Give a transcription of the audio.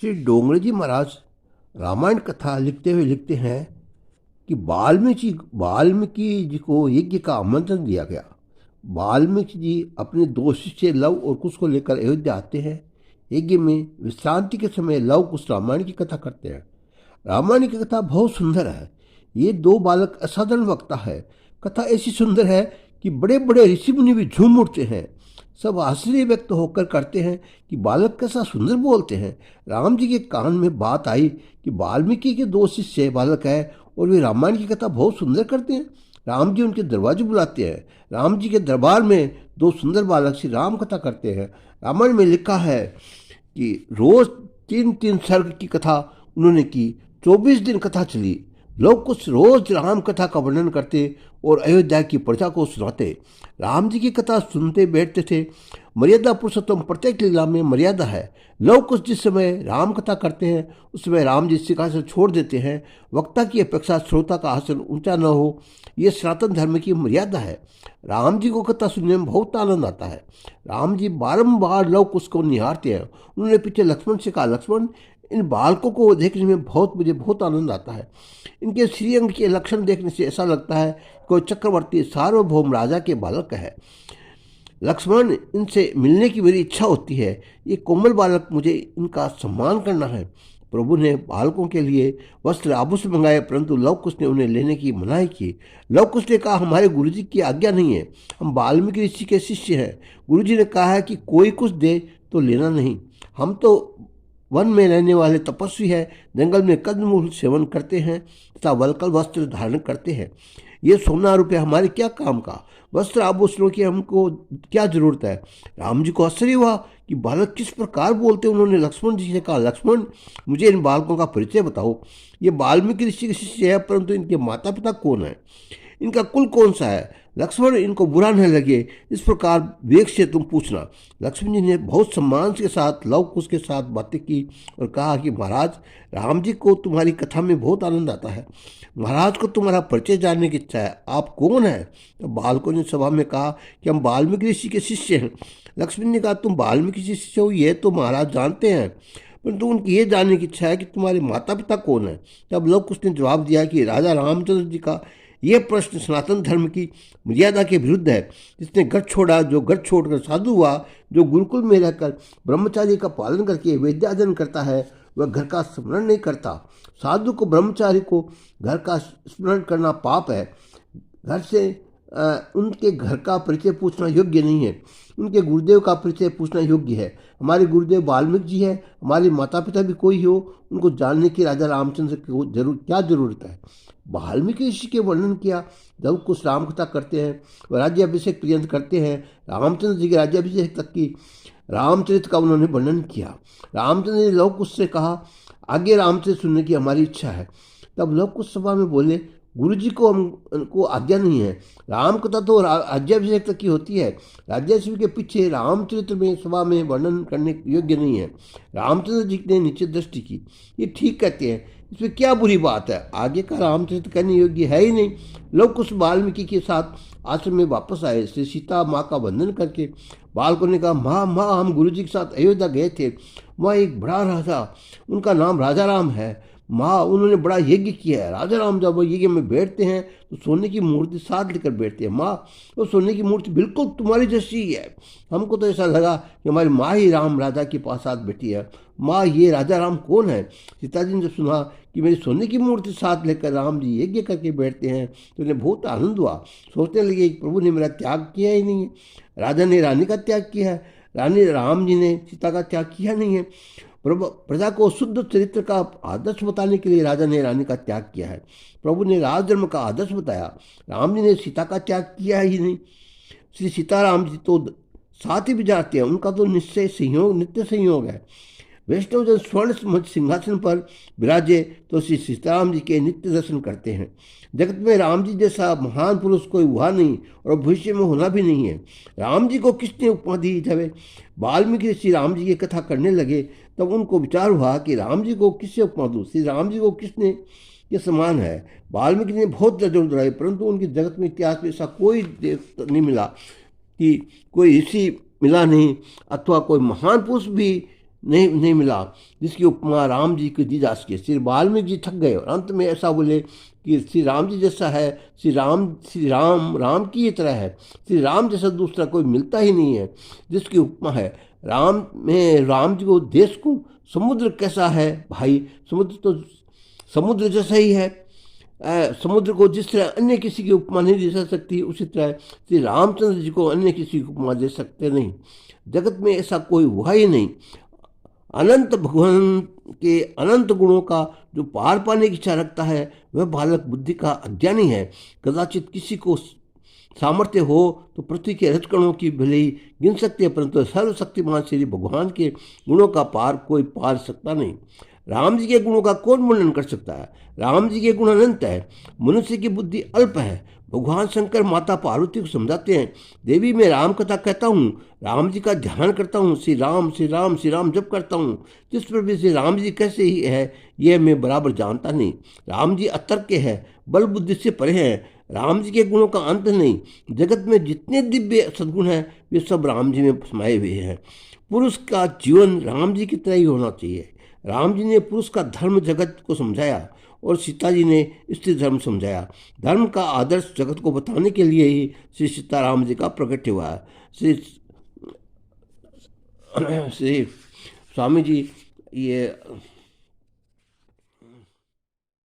श्री डोंगरे जी महाराज रामायण कथा लिखते हुए लिखते हैं कि वाल्मीकि जी को यज्ञ का आमंत्रण दिया गया। वाल्मीकि जी अपने दो शिष्य लव और कुश को लेकर अयोध्या आते हैं। यज्ञ में विश्रांति के समय लव कुश रामायण की कथा करते हैं। रामायण की कथा बहुत सुंदर है। ये दो बालक असाधारण वक्ता है। कथा ऐसी सुंदर है कि बड़े बड़े ऋषि मुनि भी झूम उठते हैं। सब आश्चर्य व्यक्त होकर करते हैं कि बालक कैसा सुंदर बोलते हैं। राम जी के कान में बात आई कि वाल्मीकि के दो शिष्य बालक है और वे रामायण की कथा बहुत सुंदर करते हैं। राम जी उनके दरवाजे बुलाते हैं। राम जी के दरबार में दो सुंदर बालक श्री राम कथा करते हैं। रामायण में लिखा है कि रोज 3-3 सर्ग की कथा उन्होंने की। 24 दिन कथा चली। लोग कुछ रोज राम कथा का वर्णन करते और अयोध्या की प्रजा को सुनाते। राम जी की कथा सुनते बैठते थे। मर्यादा पुरुषोत्तम प्रत्येक लीला में मर्यादा है। लोग कुछ जिस समय राम कथा करते हैं उस समय राम जी सिंहासन छोड़ देते हैं। वक्ता की अपेक्षा श्रोता का आसन ऊंचा न हो, यह सनातन धर्म की मर्यादा है। राम जी को कथा सुनने में बहुत आनंद आता है। राम जी बारंबार लव कुश को निहारते हैं। उन्होंने पीछे लक्ष्मण से कहा, लक्ष्मण, इन बालकों को देखने में मुझे बहुत आनंद आता है। इनके श्रीअंग के लक्षण देखने से ऐसा लगता है कोई चक्रवर्ती सार्वभौम राजा के बालक है। लक्ष्मण, इनसे मिलने की मेरी इच्छा होती है। ये कोमल बालक, मुझे इनका सम्मान करना है। प्रभु ने बालकों के लिए वस्त्र आभूषण मंगाए, परंतु लव कुश ने उन्हें लेने की मनाही की। लव कुश ने कहा, हमारे गुरुजी की आज्ञा नहीं है, हम वाल्मीकि ऋषि के शिष्य हैं। गुरुजी ने कहा है कि कोई कुछ दे तो लेना नहीं। हम तो वन में रहने वाले तपस्वी हैं, जंगल में कंदमूल सेवन करते हैं तथा वलकल वस्त्र धारण करते हैं। ये सोना रुपये हमारे क्या काम का? वस्त्र आभूषणों की हमको क्या जरूरत है? राम जी को आश्चर्य हुआ कि बालक किस प्रकार बोलते। उन्होंने लक्ष्मण जी से कहा, लक्ष्मण, मुझे इन बालकों का परिचय बताओ। ये वाल्मीकि ऋषि के शिष्य है, परंतु इनके माता पिता कौन है? इनका कुल कौन सा है? लक्ष्मण, इनको बुरा न लगे इस प्रकार विवेक से तुम पूछना। लक्ष्मण जी ने बहुत सम्मान के साथ लव कुश के साथ बातें की और कहा कि महाराज, राम जी को तुम्हारी कथा में बहुत आनंद आता है। महाराज को तुम्हारा परिचय जानने की इच्छा है। आप कौन है? तो बालकों ने सभा में कहा कि हम वाल्मीकि ऋषि के शिष्य हैं। लक्ष्मण ने कहा, तुम वाल्मीकि शिष्य हो ये तो महाराज जानते हैं, परंतु उनकी ये जानने की इच्छा है कि तुम्हारे माता पिता कौन है। तब लव कुश ने जवाब दिया कि राजा रामचंद्र जी का यह प्रश्न सनातन धर्म की मर्यादा के विरुद्ध है। जिसने घर छोड़ा, जो घर छोड़कर साधु हुआ, जो गुरुकुल में रहकर ब्रह्मचारी का पालन करके विद्यार्जन करता है, वह घर का स्मरण नहीं करता। साधु को, ब्रह्मचारी को घर का स्मरण करना पाप है। घर से उनके घर का परिचय पूछना योग्य नहीं है। उनके गुरुदेव का परिचय पूछना योग्य है। हमारे गुरुदेव वाल्मीकि जी है, हमारे माता पिता भी कोई हो, उनको जानने की राजा रामचंद्र को क्या जरूरत है? वाल्मीकि ऋषि के वर्णन किया। जब कुछ राम कथा करते हैं, वह राज्याभिषेक पर्यंत करते हैं। रामचंद्र जी के राज्याभिषेक तक की रामचरित का उन्होंने वर्णन किया। रामचंद्र ने लव कुश से कहा, आगे रामचरित सुनने की हमारी इच्छा है। तब लव कुश सभा में बोले, गुरु जी को हमको आज्ञा नहीं है। राम कथा तो राज्याभिषेक तक की होती है। राज्याभिषेक के पीछे रामचरित्र में सभा में वर्णन करने योग्य नहीं है। रामचंद्र जी ने नीचे दृष्टि की। ये ठीक कहते हैं, इसमें क्या बुरी बात है? आगे का रामचरित्र करने योग्य है ही नहीं। लोग कुछ वाल्मीकि के साथ आश्रम में वापस आए। श्री सीता माँ का वंदन करके बालकों ने कहा, माँ, हम गुरु जी के साथ अयोध्या गए थे। वहाँ एक बड़ा राजा, उनका नाम राजा राम है। माँ, उन्होंने बड़ा यज्ञ किया है। राजा राम जब वो यज्ञ में बैठते हैं तो सोने की मूर्ति साथ लेकर बैठते हैं। माँ, वो सोने की मूर्ति बिल्कुल तुम्हारी जैसी ही है। हमको तो ऐसा लगा कि हमारी माँ ही राम राजा के पास साथ बैठी है। माँ, ये राजा राम कौन है? सीता जी ने जब सुना कि मेरी सोने की मूर्ति साथ लेकर राम जी यज्ञ करके बैठते हैं तो उन्हें बहुत आनंद हुआ। सोचने लगे, प्रभु ने मेरा त्याग किया ही नहीं है। राजा ने रानी का त्याग किया है, रानी राम जी ने सीता का त्याग किया नहीं है। प्रजा को शुद्ध चरित्र का आदर्श बताने के लिए राजा ने रानी का त्याग किया है। प्रभु ने राजधर्म का आदर्श बताया। राम जी ने सीता का त्याग किया ही नहीं। श्री सीताराम जी तो साथ ही विचारते हैं, उनका तो निश्चय संयोग, नित्य संयोग है। वैष्णव जन स्वर्ण सिंहासन पर विराजे तो श्री सीताराम जी के नित्य दर्शन करते हैं। जगत में राम जी जैसा महान पुरुष कोई हुआ नहीं और भविष्य में होना भी नहीं है। राम जी को किसने उपमा दी? जब वाल्मीकि श्री राम जी की कथा करने लगे तब उनको विचार हुआ कि राम जी को किससे उपमा दूँ, श्री राम जी को किसने के समान है। वाल्मीकि ने बहुत जरूर दौड़ाई, परंतु उनकी जगत में इतिहास में ऐसा कोई देव नहीं मिला कि कोई ऋषि मिला नहीं अथवा कोई महान पुरुष भी नहीं मिला जिसकी उपमा राम जी को दी जा सके। श्री वाल्मीकि जी थक गए और अंत में ऐसा बोले कि श्री राम जी जैसा है, राम की ही तरह है, श्री राम जैसा दूसरा कोई मिलता ही नहीं है। जिसकी उपमा है राम जी को देश को, समुद्र कैसा है भाई, समुद्र तो समुद्र जैसा ही है। समुद्र को जिस तरह अन्य किसी की उपमा नहीं दे जा सकती, उसी तरह श्री रामचंद्र जी को अन्य किसी की उपमा दे सकते नहीं। जगत में ऐसा कोई हुआ ही नहीं। अनंत भगवान के अनंत गुणों का जो पार पाने की इच्छा रखता है वह बालक बुद्धि का अज्ञानी है। कदाचित किसी को सामर्थ्य हो तो पृथ्वी के रजकणों की भले ही गिन सकते हैं, परंतु सर्वशक्तिमान श्री भगवान के गुणों का पार कोई पार सकता नहीं। राम जी के गुणों का कौन वर्णन कर सकता है? राम जी के गुण अनंत है, मनुष्य की बुद्धि अल्प है। भगवान शंकर माता पार्वती को समझाते हैं, देवी मैं राम कथा कहता हूँ, राम जी का ध्यान करता हूँ, श्री राम श्री राम श्री राम जप करता हूँ। जिस पर भी श्री राम जी कैसे ही है यह मैं बराबर जानता नहीं। राम जी अतर्क है, बल बुद्धि से परे हैं। राम जी के गुणों का अंत नहीं। जगत में जितने दिव्य सद्गुण हैं वे सब राम जी में समाये हुए हैं। पुरुष का जीवन राम जी की तरह ही होना चाहिए। राम जी ने पुरुष का धर्म जगत को समझाया और सीता जी ने स्त्री धर्म समझाया। धर्म का आदर्श जगत को बताने के लिए ही श्री सीताराम जी का प्रकट हुआ है। श्री स्वामी जी ये